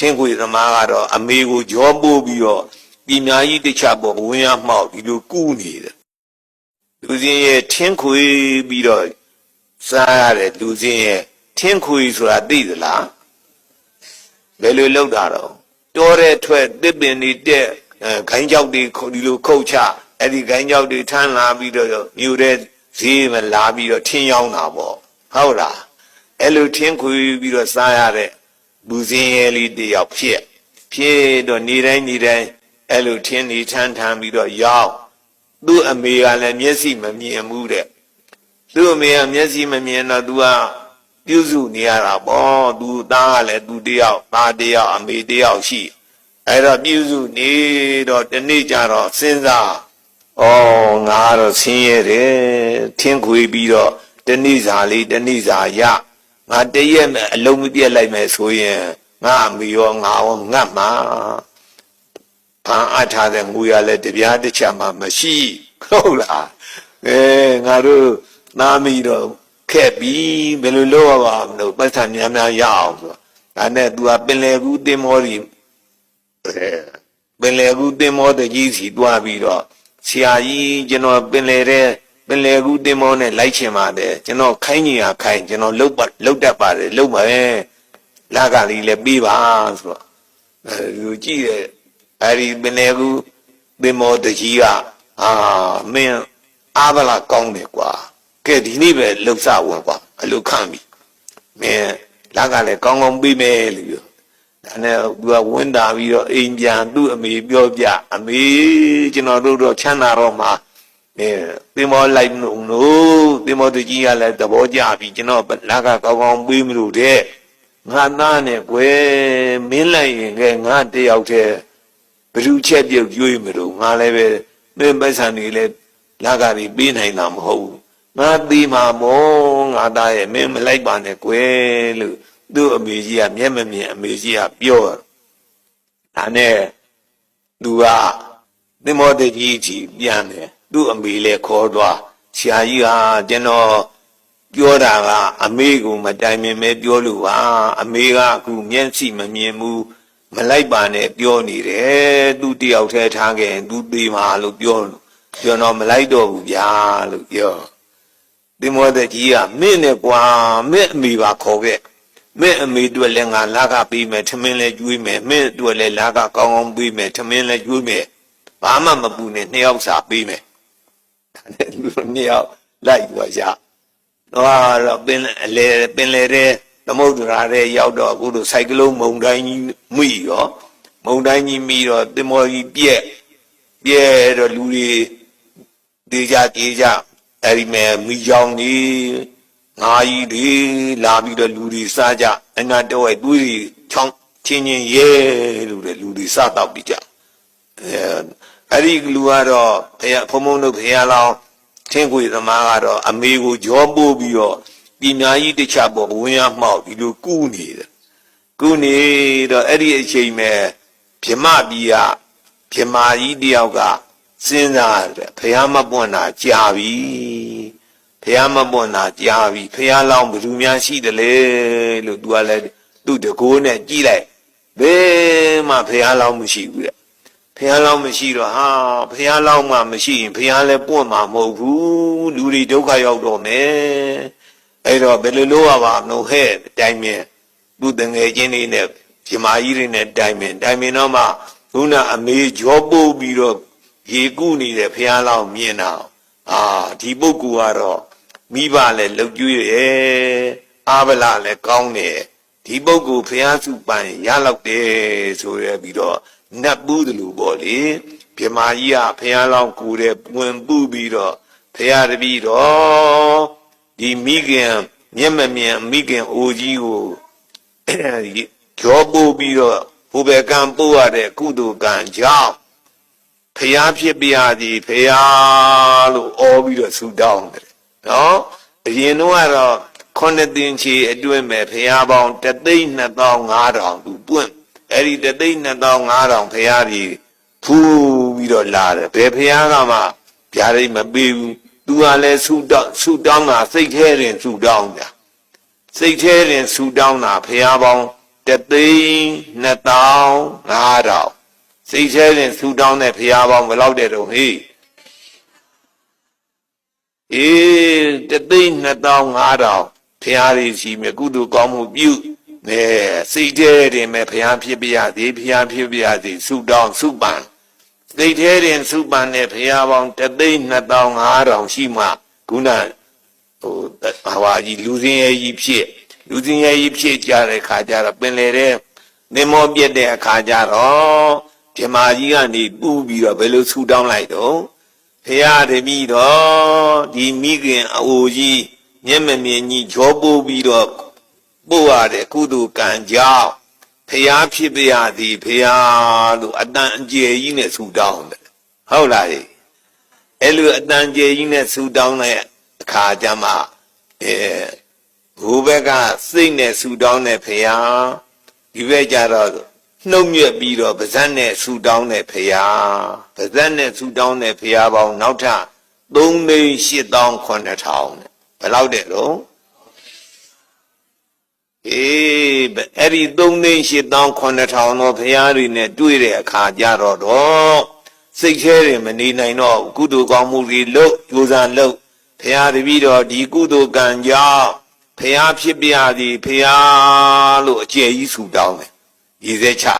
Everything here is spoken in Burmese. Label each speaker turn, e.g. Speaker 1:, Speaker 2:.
Speaker 1: 天魁他妈的，啊，美国脚步比较，比面一的差不多，温阳毛比较固你的。如今也天魁比较啥的，如今也天魁说对的啦，来了老大了，多的推这边的干椒的口茶，哎，的干椒的产拉比较有的谁们拉比较天阳那不，好啦，哎，了天魁比较啥的。如今也里的要撇到你来，哎，路天里常比较要，都没有来面试没面目的，都没有面试没面那都啊，就是你啊不，都打来都得要，打得要，没得要去，哎，那比如你到你家了身上，哦，俺了深夜的天亏比较，等你啥呀？我第一没老没别来没所以，我没有我嘛，怕他的我要来这边的钱嘛没事，够了，我都那没了，开笔没了老啊，那不是你们要，俺那都本来古的么的，本来古的么的意思多比了，下一就那本来古的么呢来钱嘛的，就那开你啊开，就那老得把的老没，那个里来比吧是吧？如今哎，本来古的么的鸡啊，没阿巴拉讲的瓜，给地里边老啥文化，老看比，没那个来刚刚比没了。那我问他比较印象都没标价，没就那都钱拿了嘛。对么来弄咯？对么对几下来的保价比就那个刚刚比没有的，我那呢贵，没来应该我得要的，不如切掉就没有，我来呗，没本身你来那个的比还那么好，我对嘛么，我大爷没来办的贵了。都没事面没事表，但呢，都你莫得一起变的，都没来考多，下一个就那表达美国嘛对面没表露美国古面试嘛面目，没来办的表你的，都调查查个，都对嘛路表，就那没来到不呀路表，你莫得几没那瓜没话考个。没多两个那个比没他们来追没，没多来那个刚刚比没他们来追没，爸妈没不呢，你要啥比没？你要来我家，哇，本来的，那么多人要到古都赛个路蒙台尼米哟，蒙台尼米哟，这么一别的路里，地下，哎里面米浆的。阿姨的拉比的路的沙家，人家都会路的抢天年夜路的沙到比较，阿里个路啊咯，培养父母都培养了，天贵他妈的，阿美国脚步比较，比面一的差不多温阳毛比较固你的，阿里前面偏马比偏马一的要个，现在培养嘛不拿加比。培养嘛不拿家比，培养老不出面西的嘞，路多来，路的过呢进来，为嘛培养老不西的，培养老不西了培养老嘛不西，培养来半嘛冇苦，路里都快要到咩，哎咯，别了路吧，弄黑对面，路等个今年呢，起码一年呢对面了嘛，我那没脚步比了，一股你的培养老面呐，第不股咯。မိဘလည်းလှုပ်ကျွေးရဲ့အာဗလာလည်းကောင်းတယ်ဒီပုဂ္ဂိုလ်ဖျားစုပိုင်ရလောက်တယ်ဆိုရပြီးတော့နတ်ပူးတယ်လို့ပေါ့လေပြမကြီးကဖျားလောင်းကိုတဲ့ဝင်ပူးပြီးတော့ဖျားတပည့်တော့ဒီမိခင်မျက်မမြင်မိခင်အိုကြီးကိုကြောပိုးပြီးတော့ဘုဘကံပို့ရတဲ့ကုသိုလ်ကံကြောင့်ဖျားဖြစ်ပြရသည်ဖျားလို့အော်ပြီးတော့ဆူတောင်းတယ်နော်အရင်တော့ခုနှစ်သိန်းချီအတွင်းမဲ့ဖရာပေါင်း3,2500သူပွင့်အဲ့ဒီ3,2500ဖရာကြီးဖူးပြီးတော့လာတယ်ဘယ်ဖရာကမှဗျာဒိတ်မပေးဘူးသူကလည်းဆူတောင်းတာစိတ်แท้ရင်ဆူတောင်းတာစိတ်แท้ရင်ဆူတောင်းတာဖရာပေါင်း 1,250,000စိတ်ထဲရင်ဆူတောင်းတဲ့ဘုရားပေါင်းဘယ်လောက်တဲ့တော့ဟေး1,250,000ဘုရားကြီးရှိမြကုသိုလ်ကောင်းမှုပြုနေစိတ်ထဲရင်မဲ့ဘုရားဖြစ်ပြရသည်ဘုရားဖြစ်ပြရသည်ဆူတောင်းစုပန်စိတ်ထဲရင်စုပန်တဲ့ဘုရားပေါင်း1,250,000ရှိမှခုနဟာကြီးလူစင်းရဲ့ကြီးဖြစ်လူစင်းရဲ့ကြီးဖြစ်ကြတဲ့ခါကျတော့ပင်လေတဲ့နမောပြက်တဲ့အခါကျတော့ဓမ္မကြီးကနေပူပြီးတော့ဘယ်လိုဆူတောင်းလိုက်တော့ဖရာတပည့်တော်ဒီမိခင်အအိုကြီးမျက်မမြင်ကြီးကြောပိုးပြီးတော့ပို့ရတဲ့ကုသိုလ်ကံကြောင့်ဖရာဖြစ်ပြရသည်ဖရာလို့အတန်အကျယ်ကြီးနဲ့ဆူတောင်းတယ်ဟုတ်လားအဲ့လိုအတန်ကျယ်ကြီးနဲ့ဆူတောင်းတဲ့အခါကျမှဘိုးဘက်ကစိတ်နဲ့ဆူတောင်းတဲ့ဖရာဒီဘက်ကျတော့နှုတ်မြက်ပြီးတော့ပါဇက်နဲ့ဆူတောင်းတဲ့ဖရာပါဇက်နဲ့ဆူတောင်းတဲ့ဖရာပေါင်းနောက်ထပ်3,870,000ဘယ်လောက်တဲ့တော့အဲ့ဒီ3,870,000တော့ဖရာတွေနဲ့တွေ့တဲ့အခါကျတော့စိတ်ထဲတွေမနေနိုင်တော့ကုသိုလ်ကောင်းမှုတွေလုပ်ကြိုးစားလုပ်ဖရာတပည့်တော်ဒီကုသိုလ်ကံကြောင့်ဖရာဖြစ်ပြသည်ဖရာလို့အကျယ်ကြီးဆူတောင်းတယ်ရည်စဲချ